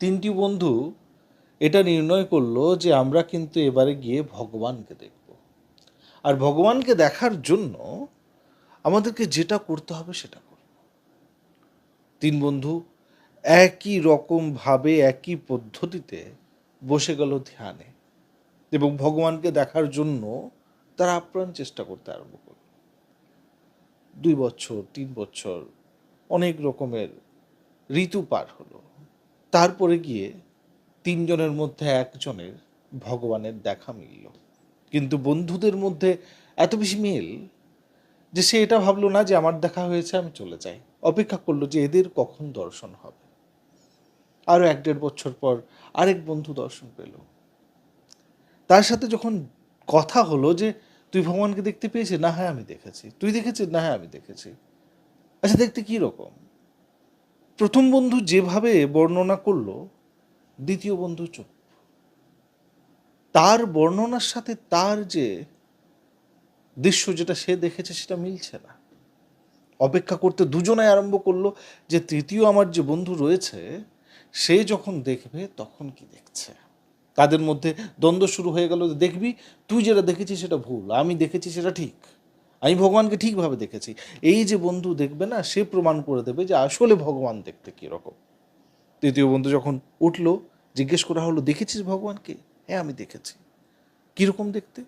তিনটি বন্ধু এটা নির্ণয় করলো যে আমরা কিন্তু এবারে গিয়ে ভগবানকে দেখব। আর ভগবানকে দেখার জন্য আমাদেরকে যেটা করতে হবে সেটা করব। তিন বন্ধু একই রকমভাবে একই পদ্ধতিতে বসে গেল ধ্যানে এবং ভগবানকে দেখার জন্য তারা আপ্রাণ চেষ্টা করতে আরম্ভ করল। 2 বছর, 3 বছর, অনেক রকমের ঋতু পার হলো। তারপরে গিয়ে তিনজনের মধ্যে একজনের ভগবানের দেখা মিলল। কিন্তু বন্ধুদের মধ্যে এত বেশি মিল যে সে এটা ভাবলো না যে আমার দেখা হয়েছে আমি চলে যাই, অপেক্ষা করলো যে এদের কখন দর্শন হবে। আরও 1-1.5 বছর পর আরেক বন্ধু দর্শন পেল। তার সাথে যখন কথা হলো যে তুই ভগবানকে দেখতে পেয়েছিস, না হ্যাঁ আমি দেখেছি। তুই দেখেছিস, না হ্যাঁ আমি দেখেছি। আচ্ছা দেখতে কী রকম? প্রথম বন্ধু যেভাবে বর্ণনা করলো, দ্বিতীয় বন্ধু চুপ। তার বর্ণনার সাথে তার যে দৃশ্য যেটা সে দেখেছে সেটা মিলছে না। অপেক্ষা করতে দুজনে আরম্ভ করলো যে তৃতীয় আমার যে বন্ধু রয়েছে সে যখন দেখবে তখন কি দেখছে। তাদের মধ্যে দ্বন্দ্ব শুরু হয়ে গেল যে দেখবি তুই যেটা দেখেছিস সেটা ভুল, আমি দেখেছি সেটা ঠিক, আমি ভগবানকে ঠিকভাবে দেখেছি। এই যে বন্ধু দেখবে না, সে প্রমাণ করে দেবে যে আসলে ভগবান দেখতে কীরকম। তৃতীয় বন্ধু যখন উঠলো, জিজ্ঞেস করা হলো দেখেছিস ভগবানকে? হ্যাঁ আমি দেখেছি। কীরকম দেখতে?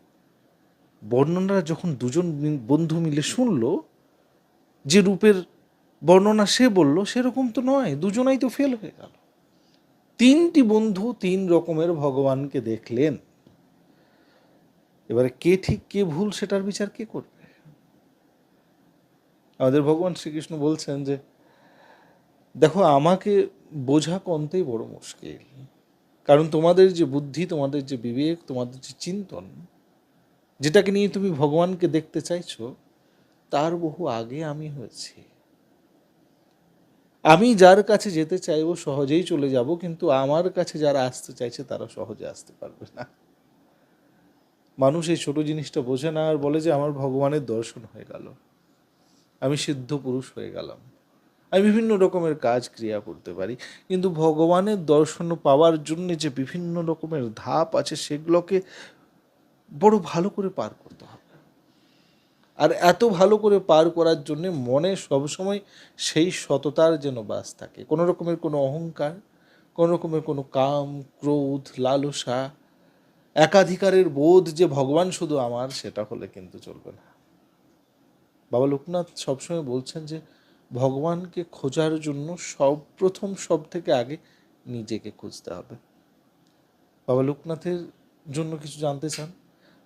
বর্ণনা যখন দুজন বন্ধু মিলে শুনলো, যে রূপের বর্ণনা সে বলল সেরকম তো নয়, দুজনাই তো ফেল হয়ে গেল। তিনটি বন্ধু তিন রকমের ভগবানকে দেখলেন। এবারে কে ঠিক কে ভুল সেটার বিচার কে করবে? আমাদের ভগবান শ্রীকৃষ্ণ বলছেন যে দেখো আমাকে বোঝা কমতেই বড় মুশকিল, কারণ তোমাদের যে বুদ্ধি, তোমাদের যে বিবেক, তোমাদের যে চিন্তন, যেটাকে নিয়ে তুমি ভগবানকে দেখতে চাইছো, তার বহু আগে আমি হয়েছি। আমি যার কাছে যেতে চাইবো সহজেই চলে যাব, কিন্তু আমার কাছে যারা আসতে চাইছে তারা সহজে আসতে পারবে না। মানুষ এই ছোট জিনিসটা বোঝে না আর বলে যে আমার ভগবানের দর্শন হয়ে গেল, আমি সিদ্ধ পুরুষ হয়ে গেলাম, আমি বিভিন্ন রকমের কাজ ক্রিয়া করতে পারি। কিন্তু ভগবানের দর্শন পাওয়ার জন্য যে বিভিন্ন রকমের ধাপ আছে সেগুলোকে বড় ভালো করে পার করতে হবে। আর এত ভালো করে পার করার জন্যে মনে সবসময় সেই সততার যেন বাস থাকে, কোনো রকমের কোনো অহংকার, কোনো রকমের কোনো কাম, ক্রোধ, লালসা, একাধিকারের বোধ যে ভগবান শুধু আমার, সেটা হলে কিন্তু চলবে না। বাবা লোকনাথ সবসময় বলছেন যে ভগবানকে খোঁজার জন্য প্রথম সব থেকে আগে নিজেকে খুঁজতে হবে। বাবা লোকনাথের জন্য কিছু জানতে চান,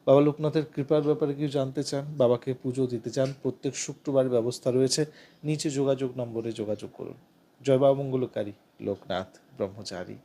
বাবা লোকনাথের কৃপার ব্যাপারে কিছু জানতে চান, বাবাকে পুজো দিতে চান, প্রত্যেক শুক্রবার ব্যবস্থা রয়েছে, নিচে যোগাযোগ নম্বরে যোগাযোগ করুন। জয় বাবা মঙ্গলকারী লোকনাথ ব্রহ্মচারী।